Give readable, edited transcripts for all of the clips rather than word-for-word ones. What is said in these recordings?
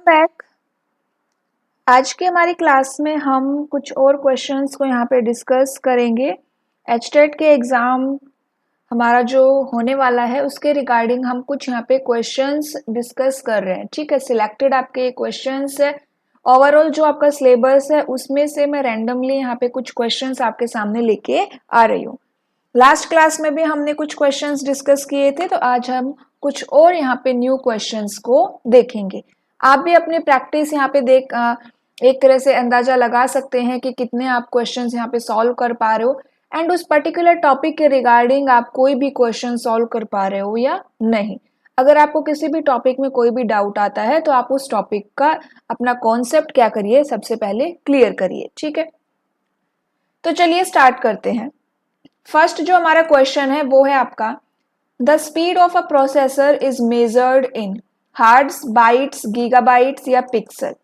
Back. आज की हमारी क्लास में हम कुछ और क्वेश्चंस को यहाँ पे डिस्कस करेंगे। एचटेट के एग्ज़ाम हमारा जो होने वाला है उसके रिगार्डिंग हम कुछ यहाँ पे क्वेश्चंस डिस्कस कर रहे हैं। ठीक है, सिलेक्टेड आपके क्वेश्चंस है। ओवरऑल जो आपका सिलेबस है उसमें से मैं रैंडमली यहाँ पे कुछ क्वेश्चंस आपके सामने लेके आ रही हूँ। लास्ट क्लास में भी हमने कुछ क्वेश्चंस डिस्कस किए थे, तो आज हम कुछ और यहाँ पे न्यू क्वेश्चंस को देखेंगे। आप भी अपनी प्रैक्टिस यहाँ पे देख एक तरह से अंदाजा लगा सकते हैं कि कितने आप क्वेश्चंस यहाँ पे सॉल्व कर पा रहे हो एंड उस पर्टिकुलर टॉपिक के रिगार्डिंग आप कोई भी क्वेश्चन सॉल्व कर पा रहे हो या नहीं। अगर आपको किसी भी टॉपिक में कोई भी डाउट आता है तो आप उस टॉपिक का अपना कॉन्सेप्ट क्या करिए, सबसे पहले क्लियर करिए। ठीक है, तो चलिए स्टार्ट करते हैं। फर्स्ट जो हमारा क्वेश्चन है वो है आपका, the speed of a processor is measured in hearts, bytes, gigabytes या पिक्सल।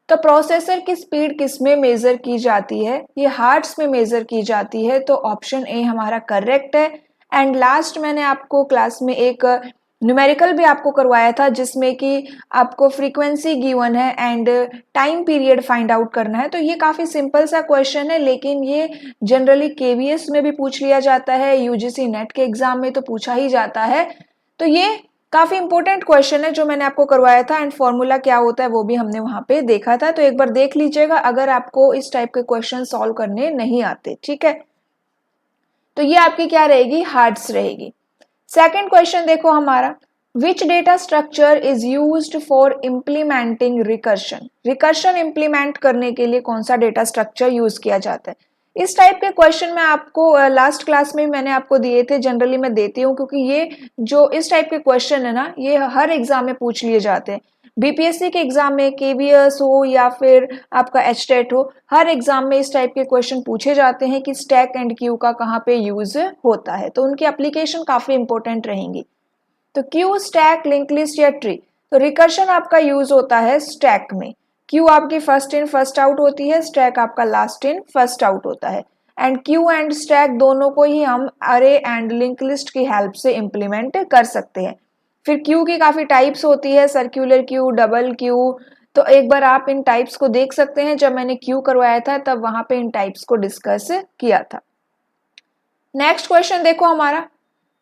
तो प्रोसेसर की स्पीड किस में मेजर की जाती है? ये हार्ट्स में मेजर की जाती है, तो ऑप्शन ए हमारा करेक्ट है। एंड लास्ट मैंने आपको क्लास में एक न्यूमेरिकल भी आपको करवाया था जिसमें कि आपको फ्रीक्वेंसी गिवन है and time period find out करना है। तो ये काफ़ी सिंपल सा क्वेश्चन है, लेकिन ये जनरली केवीएस में भी पूछ लिया जाता है, यूजीसी नेट के एग्जाम में तो पूछा ही जाता है। तो ये काफ़ी इंपॉर्टेंट क्वेश्चन है जो मैंने आपको करवाया था एंड फॉर्मूला क्या होता है वो भी हमने वहाँ पे देखा था। तो एक बार देख लीजिएगा अगर आपको इस टाइप के क्वेश्चन सॉल्व करने नहीं आते। ठीक है, तो ये आपकी क्या रहेगी? हार्ट्स रहेगी। सेकेंड क्वेश्चन देखो हमारा, which data structure is used for implementing recursion. Recursion implement करने के लिए कौन सा डेटा स्ट्रक्चर यूज किया जाता है? इस टाइप के क्वेश्चन मैं आपको लास्ट क्लास में मैंने आपको दिए थे, जनरली मैं देती हूँ क्योंकि ये जो इस टाइप के क्वेश्चन है ना ये हर एग्जाम में पूछ लिए जाते हैं। बीपीएससी के एग्जाम में, केवीएस हो या फिर आपका एचटेट हो, हर एग्जाम में इस टाइप के क्वेश्चन पूछे जाते हैं कि स्टैक एंड क्यू का कहाँ पे यूज होता है, तो उनकी एप्लीकेशन काफी इंपॉर्टेंट रहेंगी। तो क्यू, स्टैक, लिंक लिस्ट या ट्री। तो रिकर्शन आपका यूज होता है स्टैक में। क्यू आपकी फर्स्ट इन फर्स्ट आउट होती है, स्टैक आपका लास्ट इन फर्स्ट आउट होता है। एंड क्यू एंड स्टैक दोनों को ही हम अरे एंड लिंक लिस्ट की हेल्प से इंप्लीमेंट कर सकते हैं। फिर क्यू की काफी टाइप्स होती है, सर्कुलर क्यू, डबल क्यू। तो एक बार आप इन टाइप्स को देख सकते हैं, जब मैंने क्यू करवाया था तब वहां पे इन टाइप्स को डिस्कस किया था। नेक्स्ट क्वेश्चन देखो हमारा,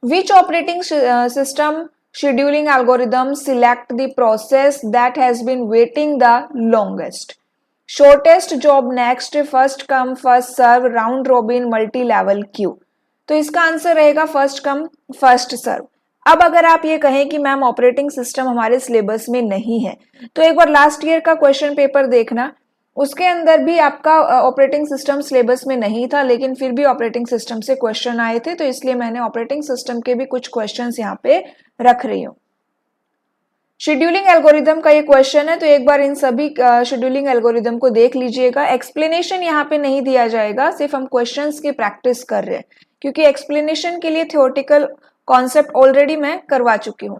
which operating system scheduling algorithm select the process that has been waiting the longest? Shortest job next, first come first serve, round robin, multi level queue। तो इसका आंसर रहेगा first come first serve. अब अगर आप ये कहें कि ma'am operating system हमारे सिलेबस में नहीं है, तो एक बार लास्ट ईयर का क्वेश्चन पेपर देखना, उसके अंदर भी आपका ऑपरेटिंग सिस्टम सिलेबस में नहीं था, लेकिन फिर भी ऑपरेटिंग सिस्टम से क्वेश्चन आए थे, तो इसलिए मैंने ऑपरेटिंग सिस्टम के भी कुछ क्वेश्चंस यहाँ पे रख रही हूँ। शेड्यूलिंग एल्गोरिदम का ये क्वेश्चन है, तो एक बार इन सभी शेड्यूलिंग एल्गोरिदम को देख लीजिएगा। एक्सप्लेनेशन यहाँ पे नहीं दिया जाएगा, सिर्फ हम क्वेश्चंस की प्रैक्टिस कर रहे हैं क्योंकि एक्सप्लेनेशन के लिए थियोरेटिकल कॉन्सेप्ट ऑलरेडी मैं करवा चुकी हूँ।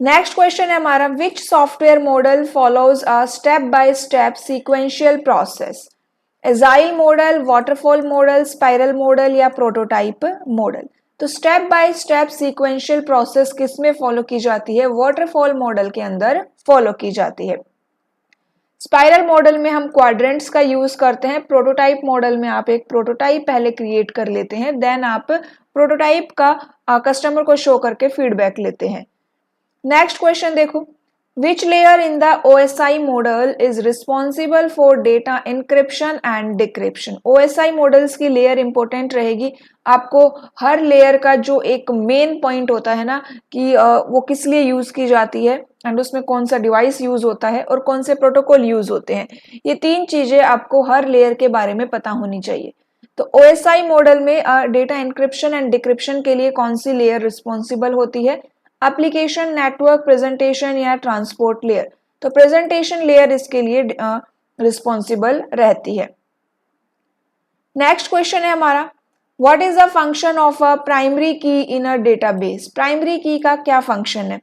नेक्स्ट क्वेश्चन है हमारा, विच software model follows a step by step sequential process? Agile model, waterfall model, spiral model या प्रोटोटाइप मॉडल। तो step by step sequential process किस में फॉलो की जाती है? वाटरफॉल मॉडल के अंदर फॉलो की जाती है। स्पाइरल मॉडल में हम क्वाड्रेंट्स का यूज करते हैं। प्रोटोटाइप मॉडल में आप एक प्रोटोटाइप पहले क्रिएट कर लेते हैं, देन आप प्रोटोटाइप का कस्टमर को शो करके फीडबैक लेते हैं। नेक्स्ट क्वेश्चन देखो, which layer in the OSI model is responsible for data encryption and decryption? OSI models की लेयर इंपॉर्टेंट रहेगी। आपको हर लेयर का जो एक मेन पॉइंट होता है ना कि वो किस लिए यूज की जाती है एंड उसमें कौन सा डिवाइस यूज होता है और कौन से प्रोटोकॉल यूज होते हैं, ये तीन चीजें आपको हर लेयर के बारे में पता होनी चाहिए। तो OSI मॉडल में डेटा इंक्रिप्शन एंड डिक्रिप्शन के लिए कौन सी लेयर रिस्पॉन्सिबल होती है? एप्लीकेशन, नेटवर्क, प्रेजेंटेशन या ट्रांसपोर्ट लेयर। तो प्रेजेंटेशन लेयर इसके लिए रिस्पॉन्सिबल रहती है। नेक्स्ट क्वेश्चन है हमारा, what is the function of a primary की इन अ डेटाबेस? प्राइमरी की का क्या फंक्शन है?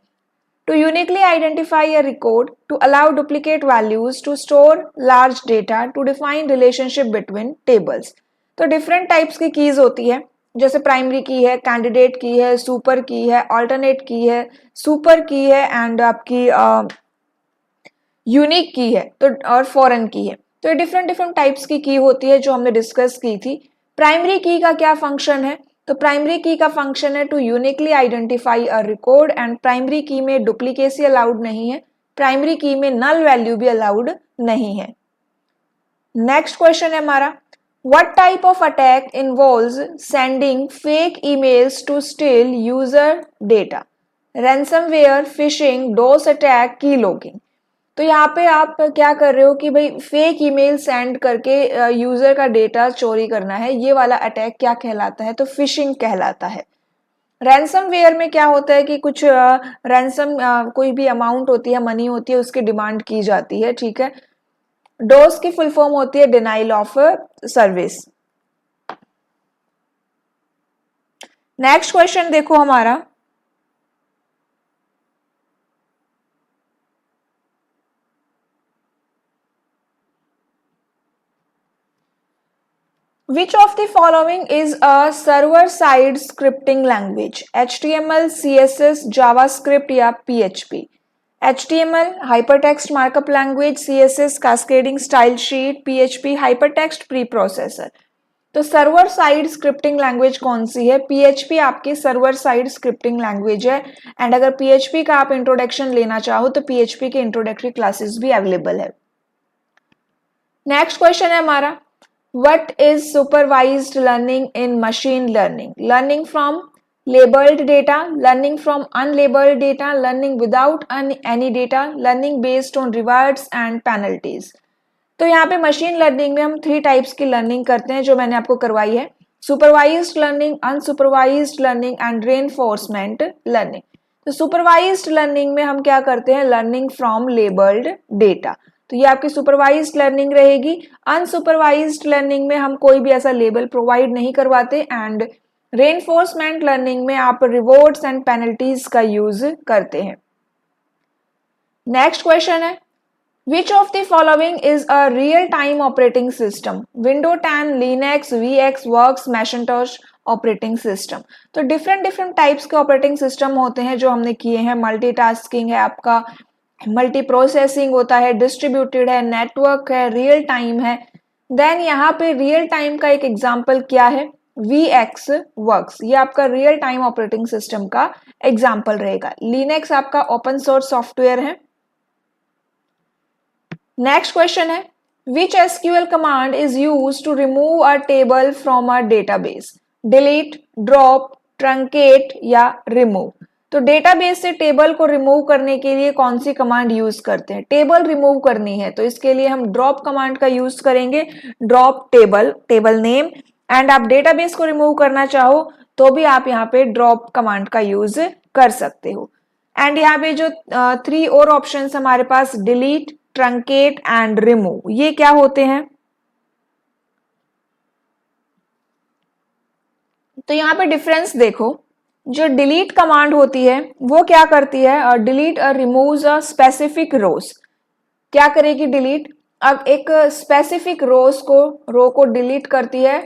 To uniquely identify a record, to allow duplicate values, to store large data, to define relationship between tables. तो different types की keys होती है, जैसे प्राइमरी की है, कैंडिडेट की है, सुपर की है, ऑल्टरनेट की है, सुपर की है एंड आपकी यूनिक की है तो और फॉरेन की है। तो ये डिफरेंट डिफरेंट टाइप्स की की होती है जो हमने डिस्कस की थी। प्राइमरी की का क्या फंक्शन है? तो प्राइमरी की का फंक्शन है to uniquely identify a record, and primary key में डुप्लीकेसी अलाउड नहीं है, प्राइमरी की में नल वैल्यू भी अलाउड नहीं है। नेक्स्ट क्वेश्चन है हमारा, what type of attack involves sending fake emails to steal user data? Ransomware, phishing, DoS attack, keylogging. तो यहाँ पे आप क्या कर रहे हो कि भाई फेक ईमेल सेंड करके यूजर का डेटा चोरी करना है, ये वाला अटैक क्या कहलाता है? तो फिशिंग कहलाता है। रैंसमवेयर में क्या होता है कि कुछ रैंसम कोई भी अमाउंट होती है, मनी होती है, उसकी डिमांड की जाती है, ठीक है। डोस की फुल फॉर्म होती है denial of service. Next question देखो हमारा, which of the following is a server side scripting language? HTML, CSS, JavaScript या PHP? HTML hypertext markup language, CSS cascading style sheet, PHP hypertext preprocessor। तो server side scripting language कौन सी है? PHP आपकी server side scripting language है। And अगर PHP का आप introduction लेना चाहो तो PHP के इंट्रोडक्टरी क्लासेस भी अवेलेबल है। नेक्स्ट क्वेश्चन है हमारा, What is supervised learning in machine learning? Learning from labeled data, learning from unlabeled data, learning without any data, learning based on rewards and penalties। तो यहाँ पे machine learning में हम 3 types की learning करते हैं जो मैंने आपको करवाई है, supervised learning, unsupervised learning and reinforcement learning. तो सुपरवाइज्ड लर्निंग में हम क्या करते हैं? लर्निंग फ्रॉम लेबल्ड डेटा, तो ये आपकी सुपरवाइज्ड लर्निंग रहेगी। अनसुपरवाइज्ड लर्निंग में हम कोई भी ऐसा लेबल प्रोवाइड नहीं करवाते, एंड रेनफोर्समेंट लर्निंग में आप रिवॉर्ड्स एंड पेनल्टीज का यूज करते हैं। नेक्स्ट क्वेश्चन है, Which of the following is a real-time operating system? Windows 10, Linux, VX Works, Macintosh operating system. तो डिफरेंट डिफरेंट टाइप्स के ऑपरेटिंग सिस्टम होते हैं जो हमने किए हैं। मल्टीटास्किंग है आपका, मल्टी प्रोसेसिंग होता है, डिस्ट्रीब्यूटेड है, नेटवर्क है, रियल टाइम है। देन यहाँ पे रियल टाइम का एक एग्जांपल क्या है? VX वर्क्स, ये आपका रियल टाइम ऑपरेटिंग सिस्टम का एग्जांपल रहेगा। लिनक्स आपका ओपन सोर्स सॉफ्टवेयर है। नेक्स्ट क्वेश्चन है, which SQL command is use to remove a table from a database? Delete, drop, truncate या रिमूव। तो डेटाबेस से टेबल को रिमूव करने के लिए कौन सी कमांड यूज करते हैं? टेबल रिमूव करनी है तो इसके लिए हम ड्रॉप कमांड का यूज करेंगे, drop table, table name. And आप डेटाबेस को रिमूव करना चाहो तो भी आप यहाँ पे ड्रॉप कमांड का यूज कर सकते हो। एंड यहाँ पे जो 3 और ऑप्शन हमारे पास, डिलीट, ट्रंकेट एंड रिमूव, ये क्या होते हैं? तो यहाँ पे डिफरेंस देखो, जो डिलीट कमांड होती है वो क्या करती है? डिलीट रिमूव्स अ स्पेसिफिक रोज। क्या करेगी डिलीट? अब एक स्पेसिफिक रो को डिलीट करती है,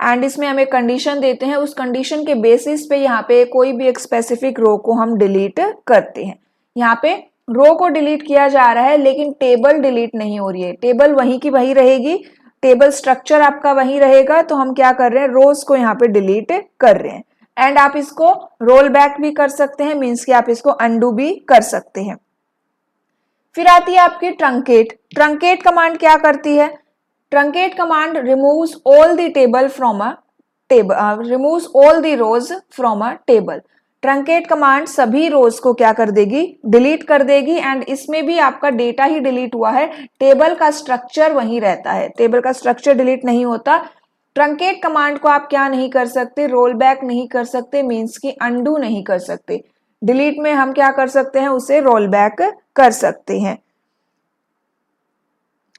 एंड इसमें हम एक कंडीशन देते हैं, उस कंडीशन के बेसिस पे यहाँ पे कोई भी एक स्पेसिफिक रो को हम डिलीट करते हैं। यहाँ पे रो को डिलीट किया जा रहा है लेकिन टेबल डिलीट नहीं हो रही है, टेबल वहीं की वहीं रहेगी, टेबल स्ट्रक्चर आपका वहीं रहेगा। तो हम क्या कर रहे हैं? रोज को यहाँ पे डिलीट कर रहे हैं। एंड आप इसको रोल बैक भी कर सकते हैं, मीन्स कि आप इसको अंडू भी कर सकते हैं। फिर आती है आपकी ट्रंकेट। ट्रंकेट कमांड क्या करती है? Truncate command removes all the table from a table, removes all the rows from a table. Truncate command सभी रोज को क्या कर देगी? डिलीट कर देगी। एंड इसमें भी आपका डेटा ही डिलीट हुआ है, टेबल का स्ट्रक्चर वहीं रहता है, टेबल का स्ट्रक्चर डिलीट नहीं होता। ट्रंकेट कमांड को आप क्या नहीं कर सकते? रोल बैक नहीं कर सकते, मीन्स की अंडू नहीं कर सकते। डिलीट में हम क्या कर सकते हैं? उसे रोल बैक कर सकते हैं।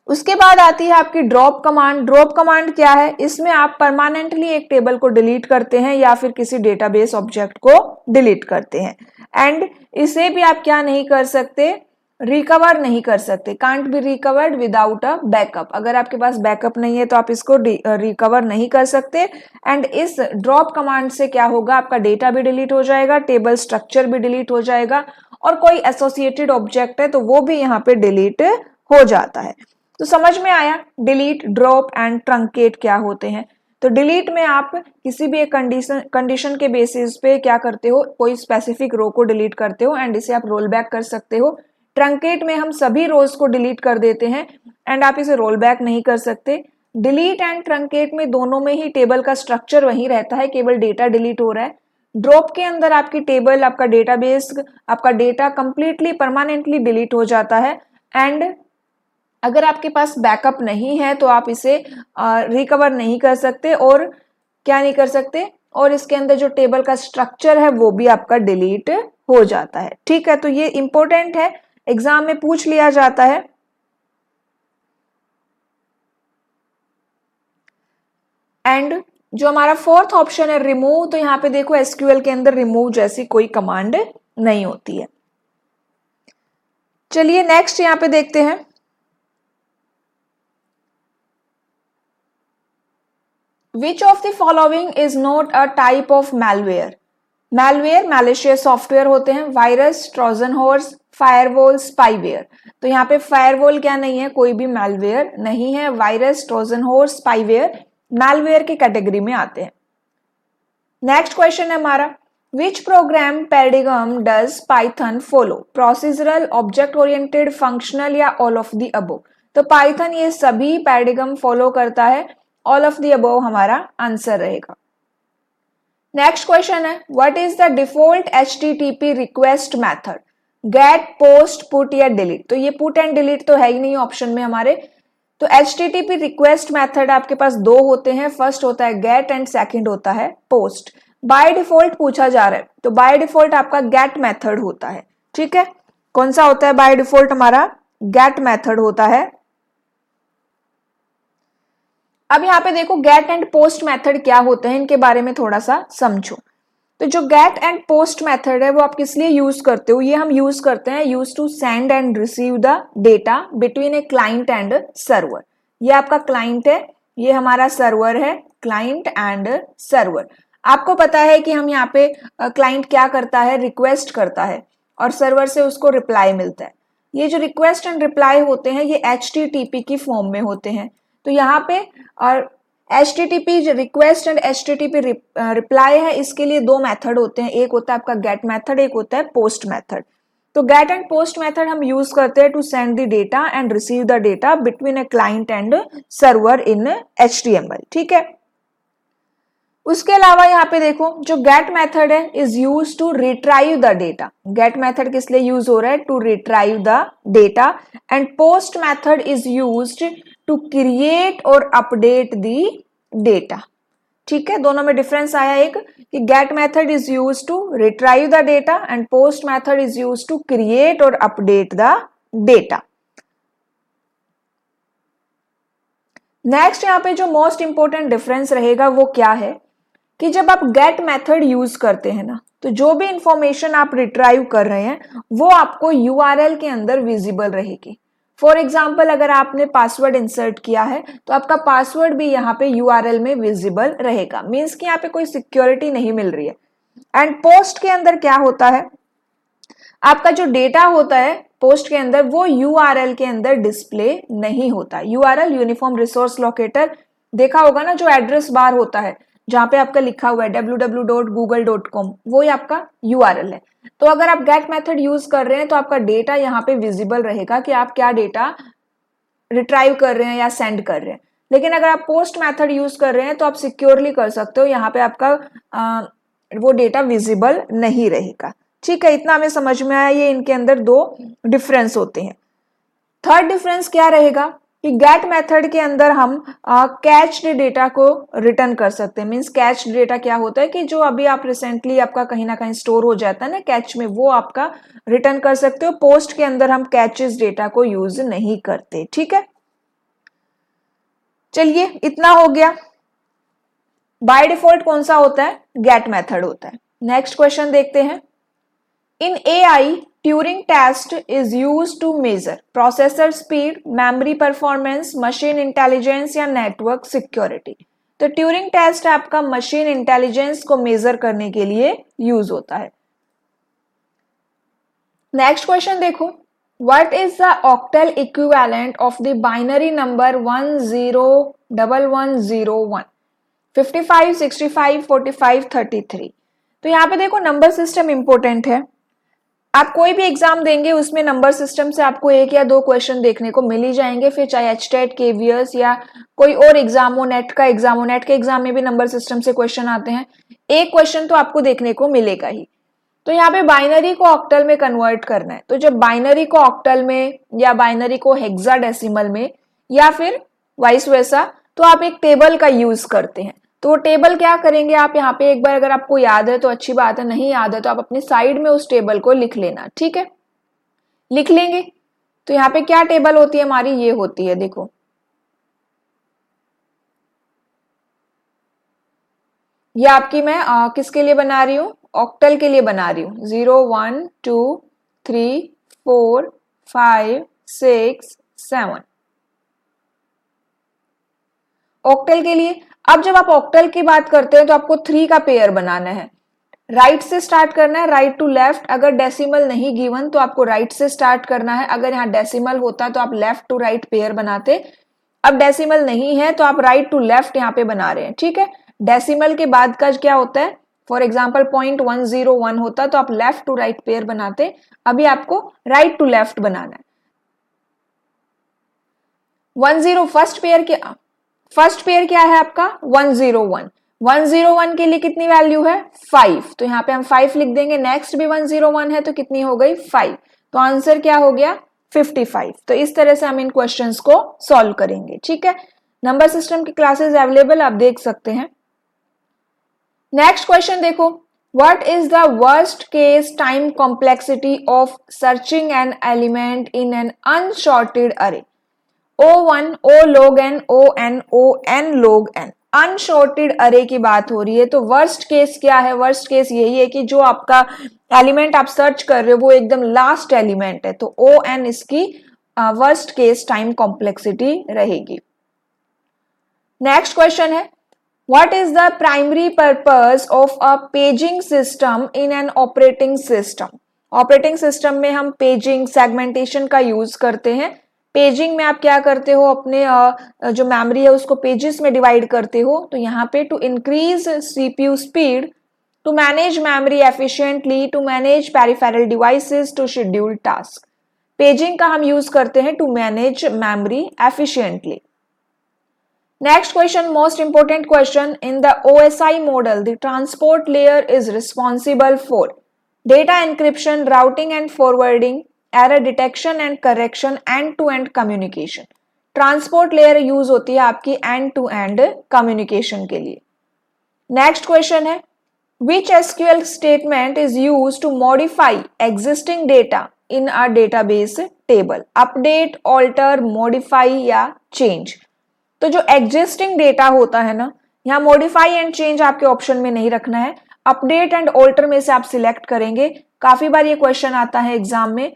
उसके बाद आती है आपकी ड्रॉप कमांड। ड्रॉप कमांड क्या है? इसमें आप परमानेंटली एक टेबल को डिलीट करते हैं या फिर किसी डेटाबेस ऑब्जेक्ट को डिलीट करते हैं। एंड इसे भी आप क्या नहीं कर सकते? रिकवर नहीं कर सकते, can't be recovered without a backup. अगर आपके पास बैकअप नहीं है तो आप इसको रिकवर नहीं कर सकते। एंड इस ड्रॉप कमांड से क्या होगा? आपका डेटा भी डिलीट हो जाएगा, टेबल स्ट्रक्चर भी डिलीट हो जाएगा, और कोई एसोसिएटेड ऑब्जेक्ट है तो वो भी यहाँ पे डिलीट हो जाता है। तो समझ में आया डिलीट, ड्रॉप एंड ट्रंकेट क्या होते हैं। तो डिलीट में आप किसी भी एक कंडीशन के बेसिस पे क्या करते हो, कोई स्पेसिफिक रो को डिलीट करते हो एंड इसे आप रोल बैक कर सकते हो। ट्रंकेट में हम सभी रोज को डिलीट कर देते हैं एंड आप इसे रोल बैक नहीं कर सकते। डिलीट एंड ट्रंकेट में दोनों में ही टेबल का स्ट्रक्चर वही रहता है, केवल डेटा डिलीट हो रहा है। ड्रॉप के अंदर आपकी टेबल, आपका डेटाबेस, आपका डेटा कंप्लीटली परमानेंटली डिलीट हो जाता है एंड अगर आपके पास बैकअप नहीं है तो आप इसे रिकवर नहीं कर सकते और क्या नहीं कर सकते, और इसके अंदर जो टेबल का स्ट्रक्चर है वो भी आपका डिलीट हो जाता है। ठीक है, तो ये इंपॉर्टेंट है, एग्जाम में पूछ लिया जाता है। एंड जो हमारा फोर्थ ऑप्शन है रिमूव, तो यहां पे देखो एसक्यूएल के अंदर रिमूव जैसी कोई कमांड नहीं होती है। चलिए नेक्स्ट यहां पे देखते हैं, Which of the following is not a type of malware? Malware malicious software होते हैं, virus, Trojan horse, firewall, spyware. तो यहाँ पे फायरवॉल क्या नहीं है, कोई भी malware नहीं है। Virus, Trojan horse, spyware malware की कैटेगरी में आते हैं। नेक्स्ट क्वेश्चन है हमारा, Which program paradigm does Python follow? Procedural, object oriented, functional या all of the above? तो Python ये सभी पैराडिगम फॉलो करता है, ऑल ऑफ द अबव हमारा आंसर रहेगा। नेक्स्ट क्वेश्चन है, what is the default HTTP request method? Get, post, put या डिलीट? तो ये पुट एंड डिलीट तो है ही नहीं ऑप्शन में हमारे। तो HTTP रिक्वेस्ट मेथड आपके पास दो होते हैं, फर्स्ट होता है गेट एंड सेकंड होता है पोस्ट। बाय डिफॉल्ट पूछा जा रहा है तो बाय डिफॉल्ट आपका गेट मेथड होता है। ठीक है, कौन सा होता है बाय डिफॉल्ट? हमारा गेट मेथड होता है। अब यहाँ पे देखो गेट एंड पोस्ट मेथड क्या होते हैं, इनके बारे में थोड़ा सा समझो। तो जो गेट एंड पोस्ट मेथड है वो आप किस लिए यूज करते हो? ये हम यूज करते हैं use to send and receive the data between a client and server. ये आपका क्लाइंट है, ये हमारा सर्वर है, क्लाइंट एंड सर्वर। आपको पता है कि हम यहाँ पे क्लाइंट क्या करता है, रिक्वेस्ट करता है और सर्वर से उसको रिप्लाई मिलता है। ये जो रिक्वेस्ट एंड रिप्लाई होते हैं ये HTTP की फॉर्म में होते हैं। तो यहाँ पे और HTTP request and HTTP reply है, इसके लिए दो मेथड होते हैं, एक होता है आपका गेट मेथड, एक होता है पोस्ट मेथड। तो गेट एंड पोस्ट मेथड हम यूज करते हैं to send the data and receive the data between a client and server in HTML। ठीक है, उसके अलावा यहाँ पे देखो जो गेट मेथड है is use to retrieve the data. Get method किस लिए यूज हो रहा है? To retrieve the data. And post method is used to create और अपडेट द डेटा। ठीक है, दोनों में डिफरेंस आया एक कि get method is use to retrieve the data and post method is use to create और अपडेट द डेटा। नेक्स्ट यहाँ पे जो मोस्ट इंपोर्टेंट डिफरेंस रहेगा वो क्या है कि जब आप गेट मेथड यूज करते हैं ना तो जो भी इंफॉर्मेशन आप रिट्राइव कर रहे हैं वो आपको URL के अंदर विजिबल रहेगी। फॉर एग्जाम्पल अगर आपने पासवर्ड इंसर्ट किया है तो आपका पासवर्ड भी यहाँ पे URL में विजिबल रहेगा, मीन्स कि यहाँ पे कोई सिक्योरिटी नहीं मिल रही है। एंड पोस्ट के अंदर क्या होता है, आपका जो डेटा होता है पोस्ट के अंदर वो URL के अंदर डिस्प्ले नहीं होता। URL यूनिफॉर्म रिसोर्स लोकेटर देखा होगा ना, जो एड्रेस बार होता है जहां पे आपका लिखा हुआ है www.google.com, वो ही आपका URL है। तो अगर आप गेट मेथड यूज कर रहे हैं तो आपका डेटा यहाँ पे विजिबल रहेगा कि आप क्या डेटा रिट्राइव कर रहे हैं या सेंड कर रहे हैं। लेकिन अगर आप पोस्ट मेथड यूज कर रहे हैं तो आप सिक्योरली कर सकते हो, यहाँ पे आपका वो डेटा विजिबल नहीं रहेगा। ठीक है, इतना हमें समझ में आया, ये इनके अंदर दो डिफरेंस होते हैं। थर्ड डिफरेंस क्या रहेगा कि गेट मेथड के अंदर हम कैच्ड डेटा को रिटर्न कर सकते हैं। मींस कैच्ड डेटा क्या होता है कि जो अभी आप रिसेंटली आपका कहीं ना कहीं स्टोर हो जाता है ना कैच में, वो आपका रिटर्न कर सकते हो। पोस्ट के अंदर हम कैचेस डेटा को यूज नहीं करते। ठीक है, चलिए इतना हो गया। बाय डिफॉल्ट कौन सा होता है? गेट मेथड होता है। नेक्स्ट क्वेश्चन देखते हैं, इन AI Turing test is used to measure processor speed, memory performance, machine intelligence या network security। तो ट्यूरिंग टेस्ट आपका मशीन इंटेलिजेंस को मेजर करने के लिए यूज होता है। नेक्स्ट क्वेश्चन देखो, what is the octal equivalent of the binary number 101101, 55, 65, 45, 33। तो यहाँ पे देखो नंबर सिस्टम इंपॉर्टेंट है। आप कोई भी एग्जाम देंगे उसमें नंबर सिस्टम से आपको एक या दो क्वेश्चन देखने को मिल ही जाएंगे, फिर चाहे एचटेट, केवीएस या कोई और एग्जाम हो, नेट का एग्जाम हो, नेट के एग्जाम में भी नंबर सिस्टम से क्वेश्चन आते हैं, एक क्वेश्चन तो आपको देखने को मिलेगा ही। तो यहाँ पे बाइनरी को ऑक्टल में कन्वर्ट करना है, तो जब बाइनरी को ऑक्टल में या बाइनरी को हेक्साडेसिमल में या फिर वाइस वर्सा, तो आप एक टेबल का यूज करते हैं। तो वो टेबल क्या करेंगे आप यहाँ पे, एक बार अगर आपको याद है तो अच्छी बात है, नहीं याद है तो आप अपनी साइड में उस टेबल को लिख लेना, ठीक है, लिख लेंगे। तो यहाँ पे क्या टेबल होती है हमारी, ये होती है, देखो ये आपकी मैं किसके लिए बना रही हूँ, ऑक्टल के लिए बना रही हूँ। 0 1 2 3 4 5 6 7 ऑक्टल के लिए। अब जब आप ऑक्टल की बात करते हैं तो आपको 3 का पेयर बनाना है, राइट से स्टार्ट करना है, राइट टू लेफ्ट। अगर डेसिमल नहीं गिवन तो आपको राइट से स्टार्ट करना है, अगर यहाँ डेसिमल होता तो आप लेफ्ट टू राइट पेयर बनाते। अब डेसिमल नहीं है तो आप राइट टू लेफ्ट यहाँ पे बना रहे हैं, ठीक है। डेसिमल के बाद का क्या होता है, फॉर एग्जाम्पल 0.101 होता तो आप लेफ्ट टू राइट पेयर बनाते, अभी आपको राइट टू लेफ्ट बनाना है। 10 फर्स्ट पेयर क्या है आपका, 101। 101 के लिए कितनी वैल्यू है, 5, तो यहाँ पे हम 5 लिख देंगे। नेक्स्ट भी 101 है तो कितनी हो गई, 5, तो आंसर क्या हो गया, 55। तो इस तरह से हम इन क्वेश्चंस को सॉल्व करेंगे, ठीक है। नंबर सिस्टम की क्लासेस अवेलेबल आप देख सकते हैं। नेक्स्ट क्वेश्चन देखो, what is the worst case time complexity of searching an element in an unsorted अरे। O1 O log n O n O n log n unsorted अरे की बात हो रही है। तो वर्स्ट केस क्या है, वर्स्ट केस यही है कि जो आपका एलिमेंट आप सर्च कर रहे हो वो एकदम लास्ट एलिमेंट है, तो O n इसकी वर्स्ट केस टाइम कॉम्प्लेक्सिटी रहेगी। नेक्स्ट क्वेश्चन है, what is the primary purpose of a paging system in an operating system. Operating system में हम पेजिंग सेगमेंटेशन का यूज करते हैं। पेजिंग में आप क्या करते हो, अपने जो मेमोरी है उसको पेजेस में डिवाइड करते हो। तो यहाँ पे to increase CPU speed, to manage memory efficiently, to manage peripheral devices, to schedule task. Paging का हम यूज करते हैं to manage memory efficiently. Next question, most important question. In the OSI model, the transport layer is responsible for data encryption, routing and forwarding, error detection and correction, end-to-end communication. Transport layer use होती है आपकी and to and communication के लिए। Next question है, which SQL statement is used to modify existing data in a database table? Update, alter, modify या change. तो जो existing data होता है ना, यहाँ मॉडिफाई एंड चेंज आपके ऑप्शन में नहीं रखना है, अपडेट एंड ऑल्टर में से आप सिलेक्ट करेंगे। काफी बार ये क्वेश्चन आता है एग्जाम में।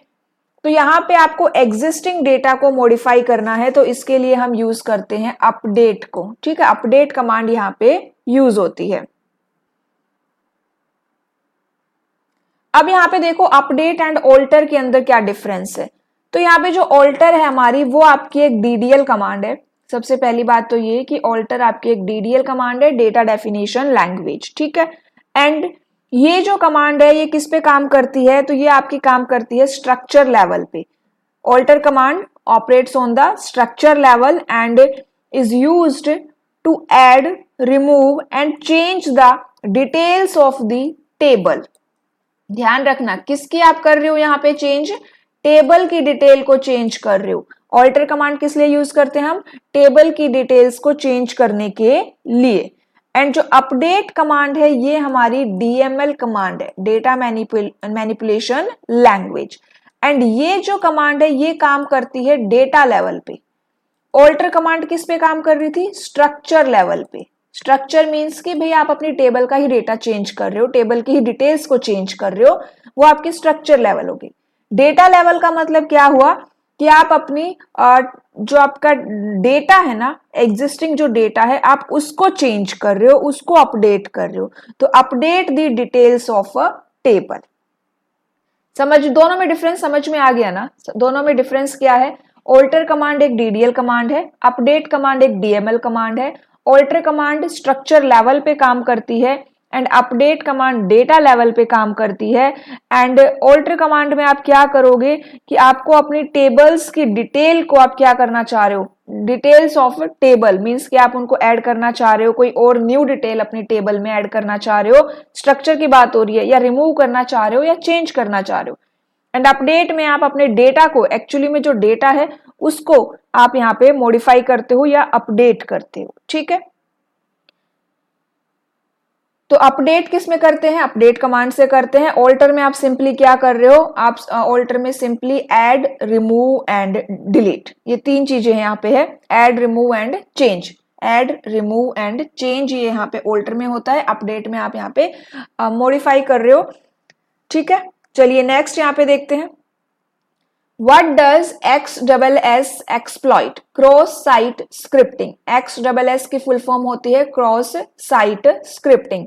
तो यहाँ पे आपको एग्जिस्टिंग डेटा को मॉडिफाई करना है, तो इसके लिए हम यूज करते हैं अपडेट को, ठीक है। अपडेट कमांड यहाँ पे यूज होती है। अब यहाँ पे देखो अपडेट एंड ऑल्टर के अंदर क्या डिफरेंस है। तो यहाँ पे जो ऑल्टर है हमारी वो आपकी एक डीडीएल कमांड है। सबसे पहली बात तो ये कि ऑल्टर आपकी एक डीडीएल कमांड है, डेटा डेफिनेशन लैंग्वेज, ठीक है। एंड ये जो कमांड है ये किस पे काम करती है, तो ये आपकी काम करती है स्ट्रक्चर लेवल पे। Alter command operates on the structure level and is used to add, remove and change the details of the table. ध्यान रखना किसकी आप कर रहे हो यहाँ पे चेंज, टेबल की डिटेल को चेंज कर रहे हो। ऑल्टर कमांड किस लिए यूज करते हैं हम, टेबल की डिटेल्स को चेंज करने के लिए। एंड जो अपडेट कमांड है ये हमारी डीएमएल कमांड है, डेटा मैनिपुलेशन लैंग्वेज। एंड ये जो कमांड है ये काम करती है डेटा लेवल पे। ऑल्टर कमांड किस पे काम कर रही थी, स्ट्रक्चर लेवल पे। स्ट्रक्चर मींस कि भाई आप अपनी टेबल का ही डेटा चेंज कर रहे हो, टेबल की ही डिटेल्स को चेंज कर रहे हो, वो आपकी स्ट्रक्चर लेवल होगी। डेटा लेवल का मतलब क्या हुआ कि आप अपनी जो आपका डेटा है ना, एग्जिस्टिंग जो डेटा है आप उसको चेंज कर रहे हो, उसको अपडेट कर रहे हो। तो update the details of a table. दोनों में डिफरेंस समझ में आ गया ना? दोनों में डिफरेंस क्या है? ऑल्टर कमांड एक डीडीएल कमांड है, अपडेट कमांड एक डीएमएल कमांड है। ऑल्टर कमांड स्ट्रक्चर लेवल पे काम करती है and update command data level पे काम करती है। एंड ऑल्टर कमांड में आप क्या करोगे कि आपको अपनी टेबल्स की डिटेल को आप क्या करना चाह रहे हो, डिटेल्स ऑफ टेबल मींस कि आप उनको ऐड करना चाह रहे हो, कोई और न्यू डिटेल अपनी टेबल में ऐड करना चाह रहे हो, स्ट्रक्चर की बात हो रही है, या रिमूव करना चाह रहे हो या चेंज करना चाह रहे हो। एंड अपडेट में आप अपने डेटा को, एक्चुअली में जो डेटा है उसको आप यहाँ पे मॉडिफाई करते हो या अपडेट करते हो, ठीक है। तो अपडेट किस में करते हैं? अपडेट कमांड से करते हैं। ऑल्टर में आप सिंपली क्या कर रहे हो? आप ऑल्टर में simply add, remove and delete, ये तीन चीजें यहाँ पे है, add, remove and change. Add, remove and change ये यहाँ पे ऑल्टर में होता है, अपडेट में आप यहाँ पे मॉडिफाई कर रहे हो, ठीक है। चलिए नेक्स्ट यहाँ पे देखते हैं। What does XSS exploit? Cross site scripting. XSS की फुल फॉर्म होती है cross site scripting.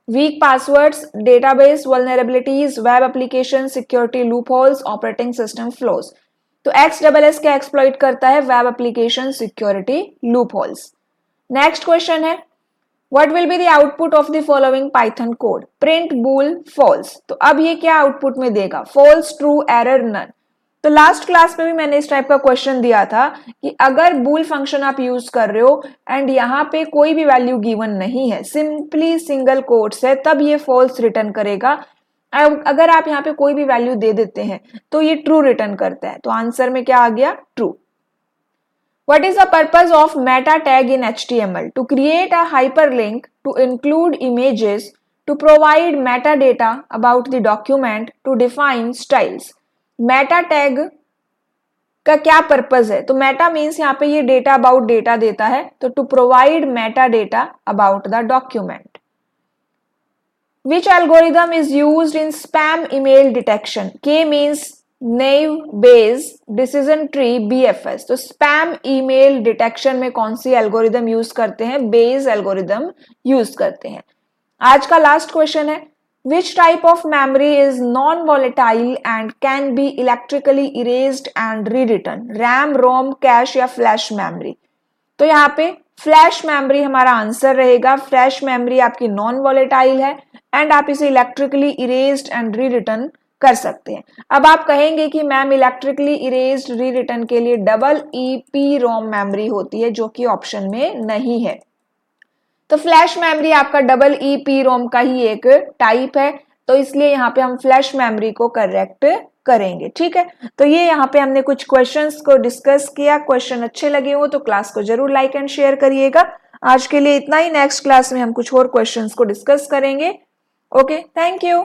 Weak passwords, database vulnerabilities, web application security loopholes, operating system flaws. तो XSS क्या एक्सप्लॉइट करता है? Web application security loopholes. Next question है, What will be the output of the following Python code? Print bool false। तो अब ये क्या output में देगा? false, true, error, none। तो लास्ट क्लास में भी मैंने इस टाइप का क्वेश्चन दिया था कि अगर बूल फंक्शन आप यूज कर रहे हो एंड यहाँ पे कोई भी वैल्यू गिवन नहीं है, सिंपली सिंगल कोट्स है, तब ये फॉल्स रिटर्न करेगा। अगर आप यहाँ पे कोई भी वैल्यू दे देते हैं तो ये ट्रू रिटर्न करता है। तो आंसर में क्या आ गया? True. What is the purpose of meta tag in HTML? To create a hyperlink, to include images, to provide metadata about the document, to define styles। Meta tag का क्या purpose है? तो मेटा मीन्स यहाँ पे ये data about data देता है, तो to provide metadata about the document. Which algorithm is used in spam email detection? K means naive Bayes decision tree BFS। तो स्पैम ईमेल डिटेक्शन में कौन सी एल्गोरिदम यूज करते हैं? बेस एल्गोरिदम यूज करते हैं। आज का लास्ट क्वेश्चन है, Which type of memory is non-volatile and can be electrically erased and rewritten? RAM, ROM, cash या फ्लैश मेमोरी? तो यहाँ पे फ्लैश मेमोरी हमारा आंसर रहेगा। फ्लैश मेमोरी आपकी नॉन वॉलेटाइल है एंड आप इसे electrically erased and re return कर सकते हैं। अब आप कहेंगे कि मैम इलेक्ट्रिकली इरेज्ड री रिटर्न के लिए डबल EPROM मेमोरी होती है, जो कि ऑप्शन में नहीं है। तो फ्लैश मेमोरी आपका डबल EPROM का ही एक टाइप है, तो इसलिए यहाँ पे हम फ्लैश मेमोरी को करेक्ट करेंगे, ठीक है। तो ये यहाँ पे हमने कुछ क्वेश्चंस को डिस्कस किया। क्वेश्चन अच्छे लगे हो तो क्लास को जरूर लाइक एंड शेयर करिएगा। आज के लिए इतना ही, नेक्स्ट क्लास में हम कुछ और क्वेश्चंस को डिस्कस करेंगे। Okay, thank you.